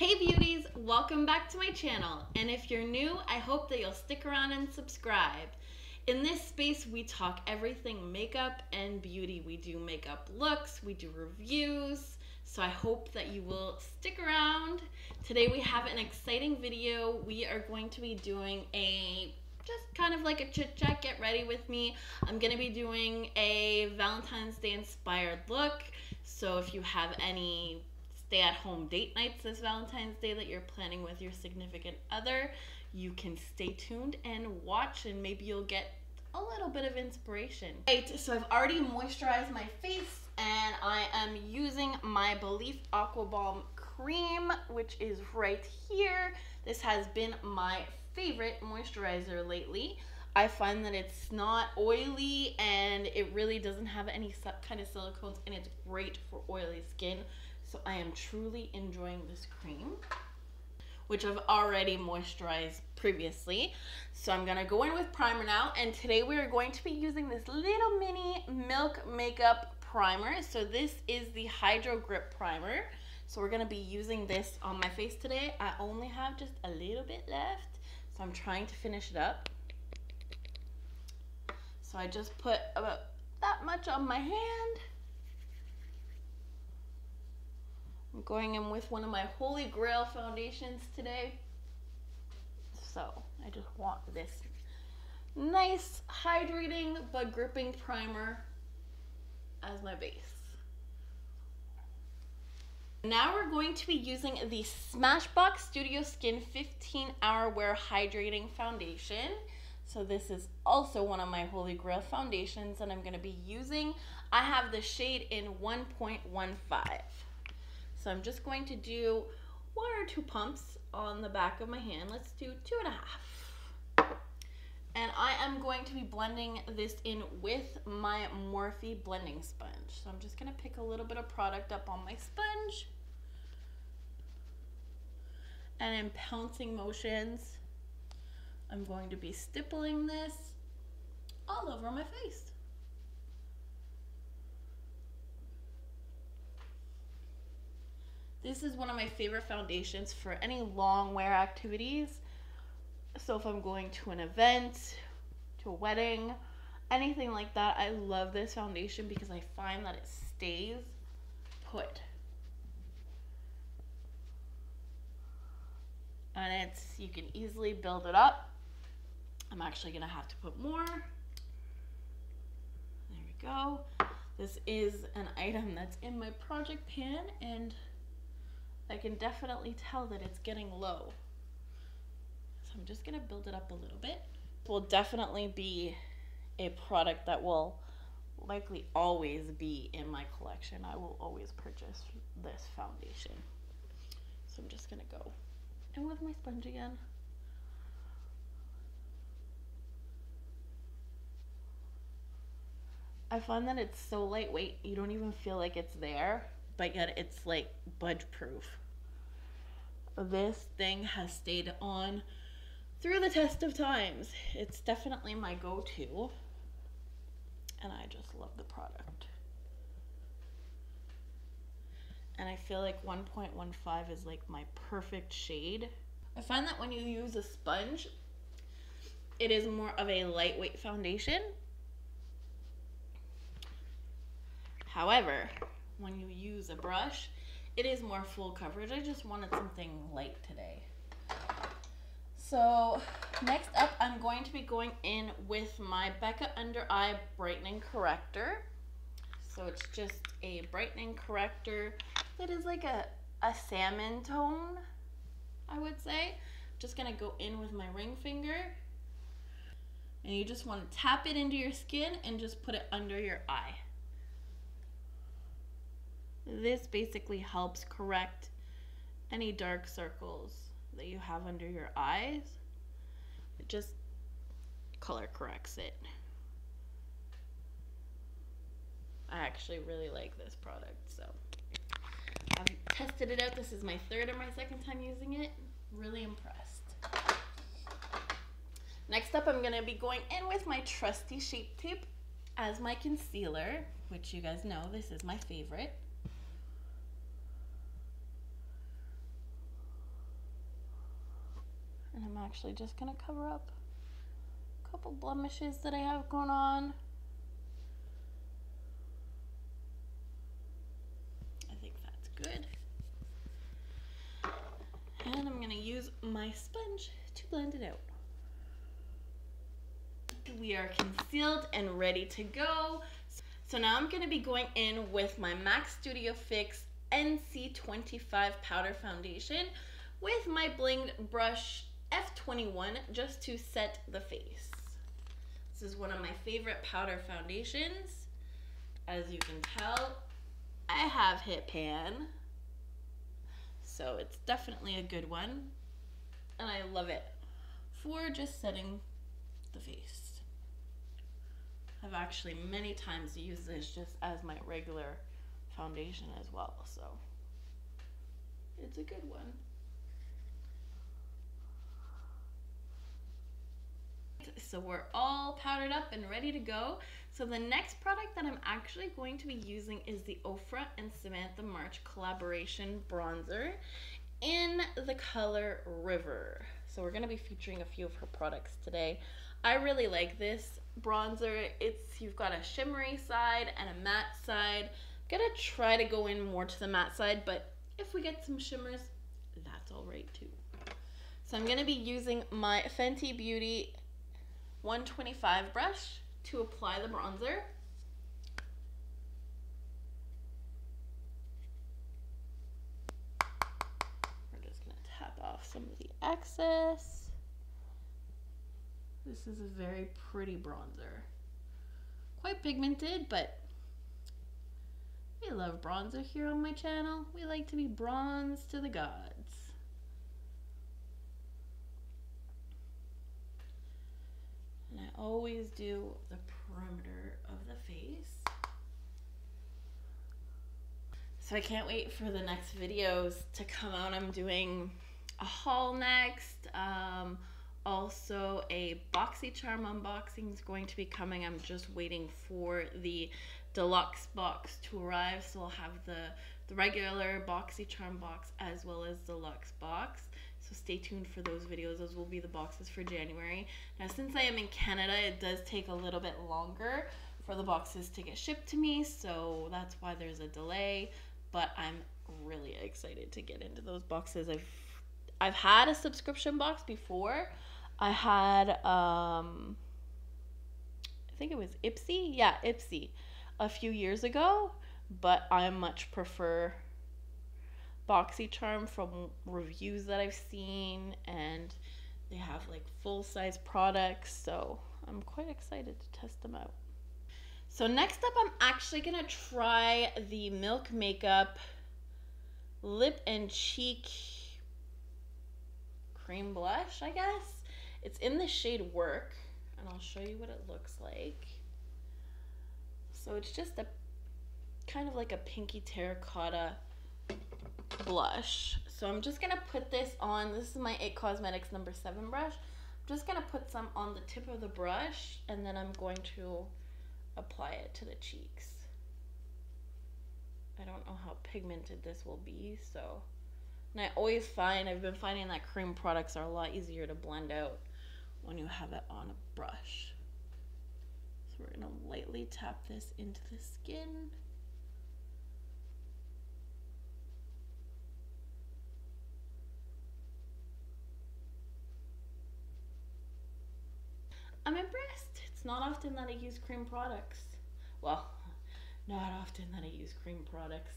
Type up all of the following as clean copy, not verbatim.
Hey beauties, welcome back to my channel, and if you're new, I hope that you'll stick around and subscribe. In this space, we talk everything makeup and beauty. We do makeup looks, we do reviews, so I hope that you will stick around. Today we have an exciting video. We are going to be doing just kind of like a chit chat, get ready with me. I'm gonna be doing a Valentine's Day inspired look, so if you have any stay-at-home date nights this Valentine's Day that you're planning with your significant other, you can stay tuned and watch, and maybe you'll get a little bit of inspiration. Right, so I've already moisturized my face, and I am using my BELIF Aqua Balm Cream, which is right here. This has been my favorite moisturizer lately. I find that it's not oily, and it really doesn't have any kind of silicones, and it's great for oily skin. So I am truly enjoying this cream, which I've already moisturized previously. So I'm gonna go in with primer now, and today we are going to be using this little mini Milk Makeup Primer. So this is the Hydra Grip Primer. So we're gonna be using this on my face today. I only have just a little bit left, so I'm trying to finish it up. So I just put about that much on my hand. I'm going in with one of my Holy Grail foundations today. So I just want this nice hydrating but gripping primer as my base. Now we're going to be using the Smashbox Studio Skin 15-Hour Wear Hydrating Foundation. So this is also one of my Holy Grail foundations, and I'm going to be using, I have the shade in 1.15. So I'm just going to do 1 or 2 pumps on the back of my hand. Let's do 2.5. And I am going to be blending this in with my Morphe blending sponge. So I'm just gonna pick a little bit of product up on my sponge, and in pouncing motions, I'm going to be stippling this all over my face. This is one of my favorite foundations for any long wear activities. So if I'm going to an event, to a wedding, anything like that, I love this foundation because I find that it stays put. And you can easily build it up. I'm actually gonna have to put more. There we go. This is an item that's in my project pan, and I can definitely tell that it's getting low. So I'm just gonna build it up a little bit. It will definitely be a product that will likely always be in my collection. I will always purchase this foundation. So I'm just gonna go in with my sponge again. I find that it's so lightweight, you don't even feel like it's there, but yet it's like budge proof. This thing has stayed on through the test of times. It's definitely my go-to, and I just love the product. And I feel like 1.15 is like my perfect shade. I find that when you use a sponge, it is more of a lightweight foundation. However, when you use a brush, it is more full coverage. I just wanted something light today. So next up, I'm going to be going in with my BECCA Under Eye Brightening Corrector. So it's just a brightening corrector that is like a salmon tone, I would say. Just gonna go in with my ring finger, and you just want to tap it into your skin and just put it under your eye. This basically helps correct any dark circles that you have under your eyes. It just color corrects it. I actually really like this product, so I've tested it out. This is my 3rd or my 2nd time using it. Really impressed. Next up, I'm going to be going in with my trusty Shape Tape as my concealer, which you guys know this is my favorite. And I'm actually just gonna cover up a couple blemishes that I have going on. I think that's good. And I'm gonna use my sponge to blend it out. We are concealed and ready to go. So now I'm gonna be going in with my MAC Studio Fix NC25 powder foundation with my blinged brush F21 just to set the face. This is one of my favorite powder foundations. As you can tell, I have hit pan, so it's definitely a good one, and I love it for just setting the face. I've actually many times used this just as my regular foundation as well, so it's a good one. So we're all powdered up and ready to go. So the next product that I'm actually going to be using is the OFRA and Samantha March collaboration bronzer in the color River. So we're going to be featuring a few of her products today. I really like this bronzer. You've got a shimmery side and a matte side. I'm gonna try to go in more to the matte side, but if we get some shimmers, that's all right too. So I'm gonna be using my Fenty Beauty 125 brush to apply the bronzer. We're just gonna tap off some of the excess. This is a very pretty bronzer. Quite pigmented, but we love bronzer here on my channel. We like to be bronze to the gods. And I always do the perimeter of the face. So I can't wait for the next videos to come out. I'm doing a haul next. Also, a BoxyCharm unboxing is going to be coming. I'm just waiting for the deluxe box to arrive. So I'll have the regular BoxyCharm box as well as deluxe box. So stay tuned for those videos. Those will be the boxes for January. Now, since I am in Canada, it does take a little bit longer for the boxes to get shipped to me. So that's why there's a delay. But I'm really excited to get into those boxes. I've had a subscription box before. I had, I think it was Ipsy? Yeah, Ipsy a few years ago, but I much prefer BoxyCharm from reviews that I've seen, and they have like full-size products, so I'm quite excited to test them out. So next up, I'm actually going to try the Milk Makeup Lip and Cheek Cream Blush, I guess. It's in the shade Work, and I'll show you what it looks like. So it's just a kind of like a pinky terracotta blush. So I'm just gonna put this on. This is my IT Cosmetics No. 7 brush. I'm just gonna put some on the tip of the brush, and then I'm going to apply it to the cheeks. I don't know how pigmented this will be, so. And I always find, I've been finding that cream products are a lot easier to blend out when you have it on a brush. So we're gonna lightly tap this into the skin. I'm impressed. It's not often that I use cream products. Well, not often that I use cream products.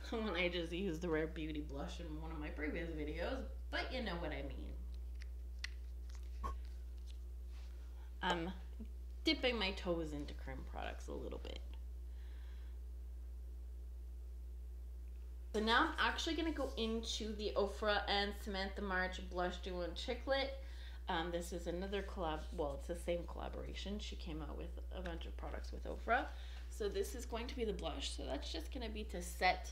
When I just used the Rare Beauty blush in one of my previous videos, but you know what I mean. I'm dipping my toes into cream products a little bit. So now I'm actually going to go into the OFRA and Samantha March Blush Duo and Chiclet. This is another collab, well, it's the same collaboration. She came out with a bunch of products with OFRA. So this is going to be the blush. So that's just going to be to set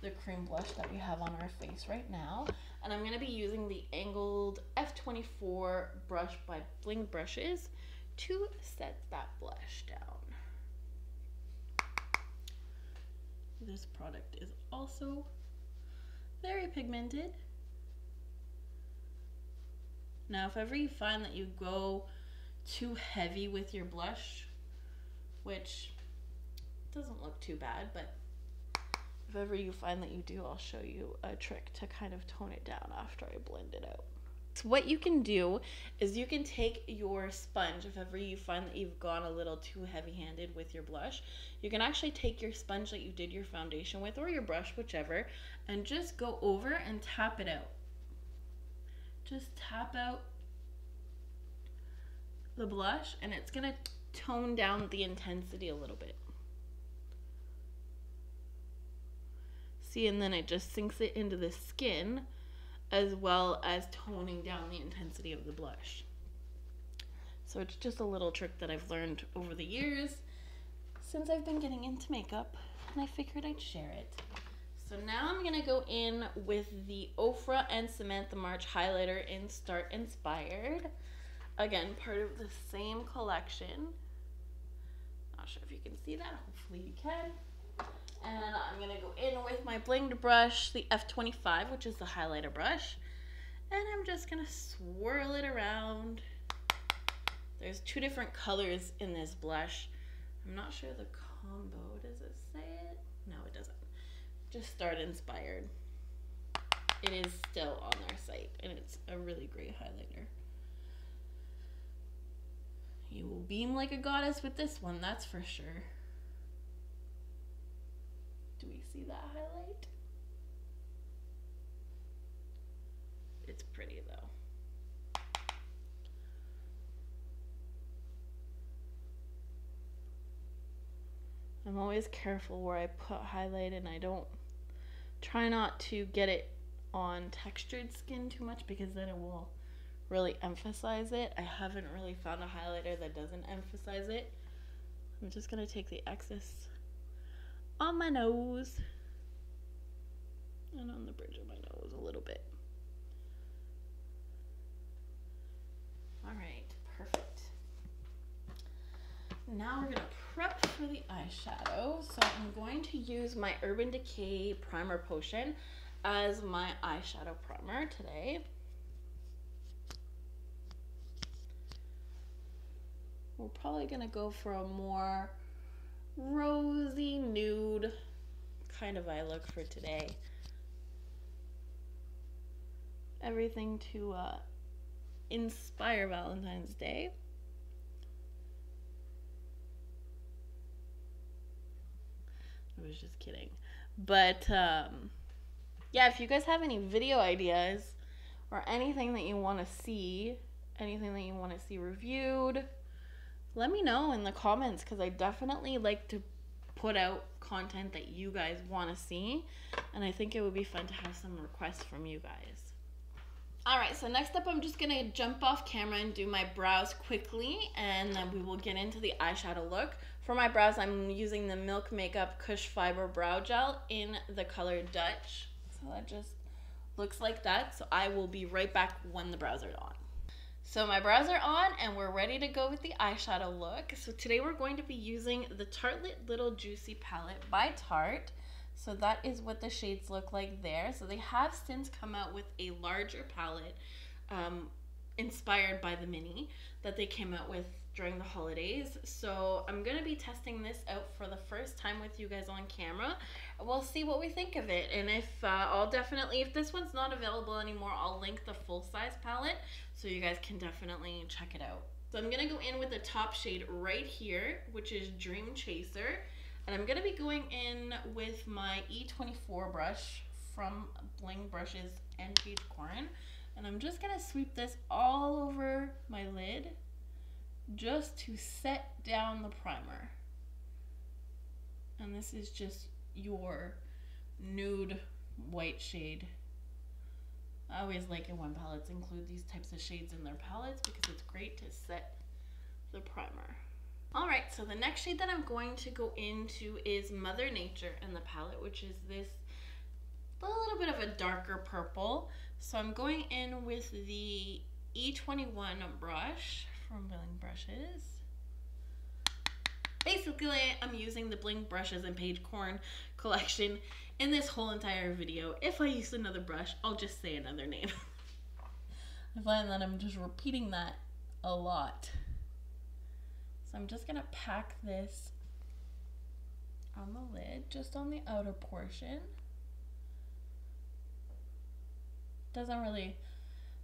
the cream blush that we have on our face right now. And I'm going to be using the angled F24 brush by Bling Brushes to set that blush down. This product is also very pigmented. Now, if ever you find that you go too heavy with your blush, which doesn't look too bad, but if ever you find that you do, I'll show you a trick to kind of tone it down after I blend it out. So what you can do is you can take your sponge, if ever you find that you've gone a little too heavy-handed with your blush, you can actually take your sponge that you did your foundation with, or your brush, whichever, and just go over and tap it out. Just tap out the blush, and it's gonna tone down the intensity a little bit. See, and then it just sinks it into the skin, as well as toning down the intensity of the blush. So it's just a little trick that I've learned over the years since I've been getting into makeup, and I figured I'd share it. So now I'm gonna go in with the OFRA and Samantha March highlighter in Start Inspired. Again, part of the same collection. Not sure if you can see that, hopefully you can. And I'm gonna go in with my blinged brush, the F25, which is the highlighter brush. And I'm just gonna swirl it around. There's two different colors in this blush. I'm not sure the combo, does it say it? No, it doesn't. Just Start Inspired. It is still on their site, and it's a really great highlighter. You will beam like a goddess with this one, that's for sure. Do we see that highlight? It's pretty though. I'm always careful where I put highlight, and I don't try not to get it on textured skin too much, because then it will really emphasize it. I haven't really found a highlighter that doesn't emphasize it. I'm just gonna take the excess on my nose and on the bridge of my nose a little bit. All right, perfect. Now we're gonna prep for the eyeshadow. So I'm going to use my Urban Decay Primer Potion as my eyeshadow primer today. We're probably gonna go for a more rosy nude kind of eye look for today. Everything to inspire Valentine's Day. I was just kidding. But yeah, if you guys have any video ideas or anything that you want to see, anything that you want to see reviewed, let me know in the comments, because I definitely like to put out content that you guys want to see, and I think it would be fun to have some requests from you guys. Alright, so next up I'm just going to jump off camera and do my brows quickly, and then we will get into the eyeshadow look. For my brows, I'm using the Milk Makeup KUSH Fiber Brow Gel in the color Dutch. So that just looks like that, so I will be right back when the brows are on. So my brows are on, and we're ready to go with the eyeshadow look. So today we're going to be using the Tarte Little Juicy palette by Tarte. So that is what the shades look like there. So they have since come out with a larger palette inspired by the mini that they came out with during the holidays. So I'm going to be testing this out for the first time with you guys on camera. We'll see what we think of it, and if I'll definitely, if this one's not available anymore, I'll link the full-size palette so you guys can definitely check it out. So I'm going to go in with the top shade right here, which is Dream Chaser, and I'm going to be going in with my E24 brush from Bling Brushes and PAIGE KOREN, and I'm just going to sweep this all over my lid just to set down the primer. And this is just your nude white shade. I always like it when palettes include these types of shades in their palettes because it's great to set the primer. Alright, so the next shade that I'm going to go into is Mother Nature in the palette, which is this a little bit of a darker purple. So I'm going in with the E21 brush from Bling Brushes. Basically, I'm using the Bling Brushes and PAIGE KOREN collection in this whole entire video. If I use another brush, I'll just say another name. I find that I'm just repeating that a lot. So I'm just gonna pack this on the lid, just on the outer portion. Doesn't really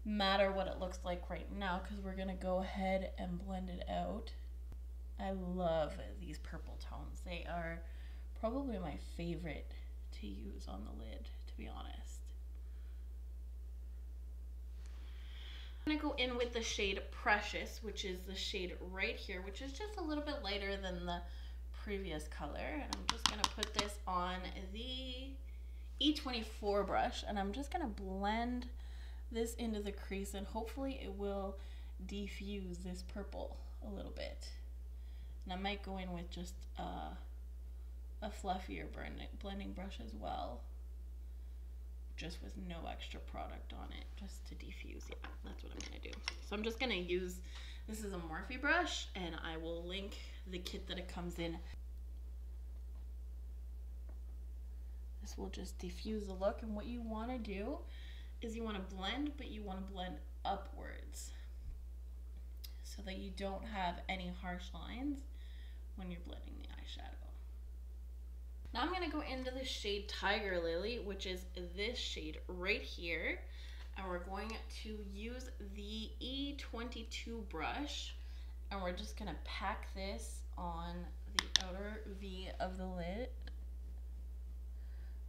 matter what it looks like right now because we're gonna go ahead and blend it out. I love these purple tones. They are probably my favorite to use on the lid, to be honest. I'm gonna go in with the shade Precious, which is the shade right here, which is just a little bit lighter than the previous color. And I'm just gonna put this on the E24 brush, and I'm just gonna blend this into the crease, and hopefully it will diffuse this purple a little bit. And I might go in with just a fluffier blending brush as well, just with no extra product on it, just to diffuse. Yeah, that's what I'm gonna do. So I'm just gonna use, this is a Morphe brush, and I will link the kit that it comes in. This will just diffuse the look, and what you wanna do is you wanna blend, but you wanna blend upwards so that you don't have any harsh lines when you're blending the eyeshadow. Now I'm gonna go into the shade Tiger Lily, which is this shade right here. And we're going to use the E22 brush, and we're just gonna pack this on the outer V of the lid.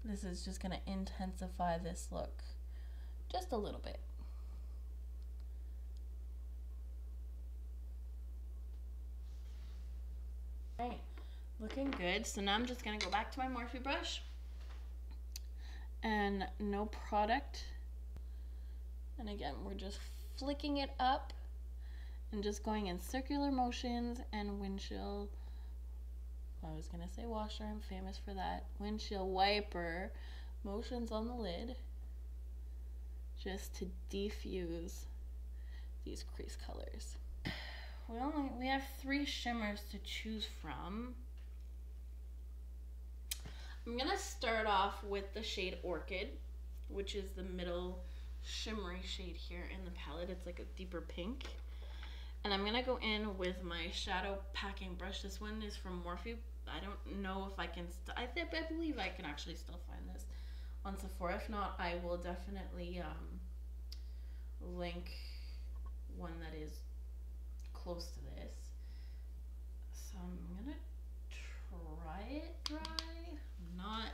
This is just gonna intensify this look just a little bit. Right, looking good. So now I'm just gonna go back to my Morphe brush, and no product. And again, we're just flicking it up and just going in circular motions and windshield, I was gonna say washer, I'm famous for that, windshield wiper motions on the lid, just to diffuse these crease colors. We have 3 shimmers to choose from. I'm gonna start off with the shade Orchid, which is the middle shimmery shade here in the palette. It's like a deeper pink. And I'm gonna go in with my shadow packing brush. This one is from Morphe. I don't know if I can, I believe I can actually still find this on Sephora. If not, I will definitely link one that is close to this. So I'm gonna try it dry. I'm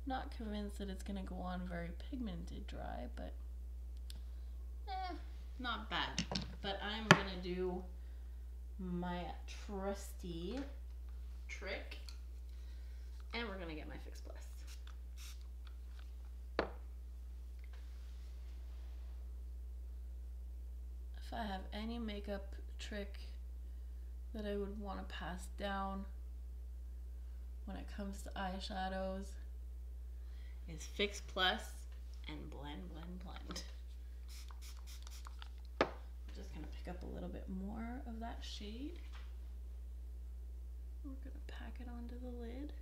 not convinced that it's gonna go on very pigmented dry, but not bad. But I'm gonna do my trusty trick, and we're gonna get my Fix Plus. If I have any makeup trick that I would want to pass down when it comes to eyeshadows, is Fix Plus and blend, blend, blend. I'm just gonna pick up a little bit more of that shade. We're gonna pack it onto the lid.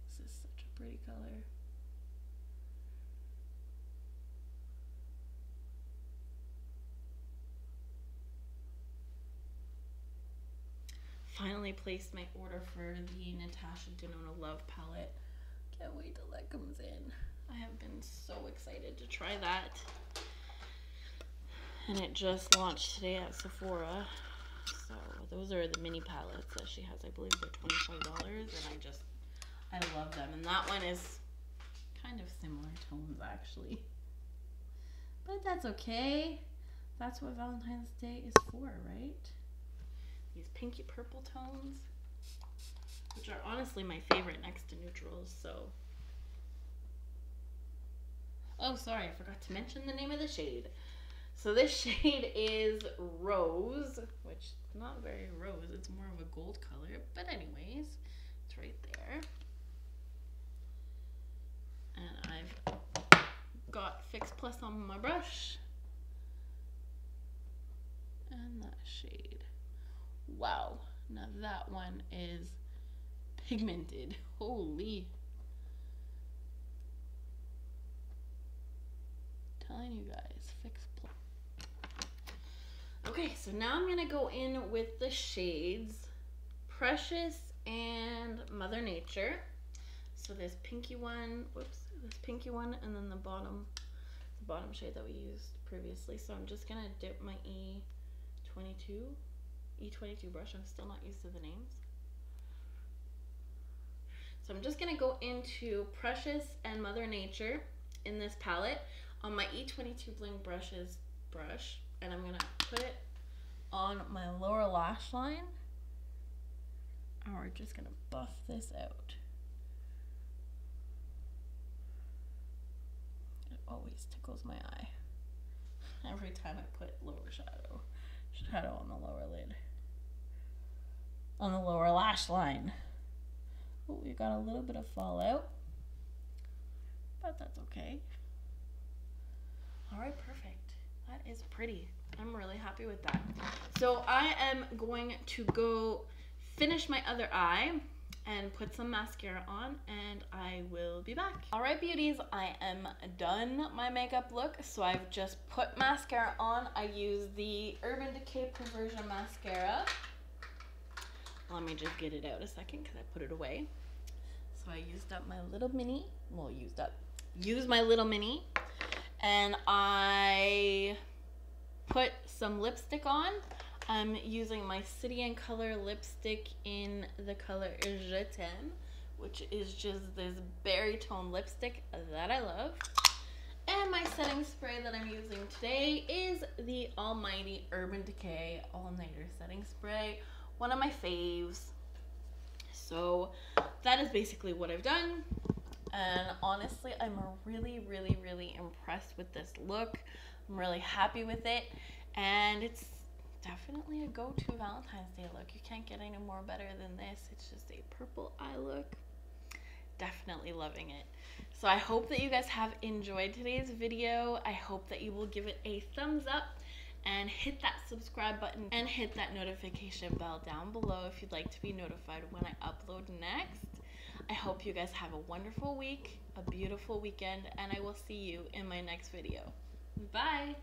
This is such a pretty color. Finally placed my order for the Natasha Denona Love palette. Can't wait till that comes in. I have been so excited to try that. And it just launched today at Sephora. So those are the mini palettes that she has. I believe they're $25, and I love them. And that one is kind of similar tones actually. But that's okay. That's what Valentine's Day is for, right? These pinky purple tones, which are honestly my favorite next to neutrals. So, oh sorry, I forgot to mention the name of the shade. So this shade is Rose, which is not very rose, it's more of a gold color, but anyways, it's right there. And I've got Fix Plus on my brush, and that shade. Wow, now that one is pigmented. Holy. telling you guys, fix play. Okay, so now I'm gonna go in with the shades Precious and Mother Nature. So this pinky one, whoops, this pinky one, and then the bottom shade that we used previously. So I'm just gonna dip my E22 brush. I'm still not used to the names. So I'm just gonna go into Precious and Mother Nature in this palette on my E22 Bling brush, and I'm gonna put it on my lower lash line. And we're just gonna buff this out. It always tickles my eye every time I put lower shadow on the lower lid, on the lower lash line. Oh, we got a little bit of fallout, but that's okay. All right, perfect. That is pretty. I'm really happy with that. So I am going to go finish my other eye and put some mascara on, and I will be back. All right, beauties, I am done my makeup look. So I've just put mascara on. I use the Urban Decay Perversion Mascara. Let me just get it out a second because I put it away. So I used up my little mini, used my little mini, and I put some lipstick on. I'm using my City and Color lipstick in the color Je T'aime, which is just this berry tone lipstick that I love. And my setting spray that I'm using today is the almighty Urban Decay All Nighter Setting Spray, one of my faves. So that is basically what I've done. And honestly, I'm really, really, really impressed with this look. I'm really happy with it. And it's definitely a go-to Valentine's Day look. You can't get any more better than this. It's just a purple eye look. Definitely loving it. So I hope that you guys have enjoyed today's video. I hope that you will give it a thumbs up and hit that subscribe button and hit that notification bell down below if you'd like to be notified when I upload next. I hope you guys have a wonderful week, a beautiful weekend, and I will see you in my next video. Bye!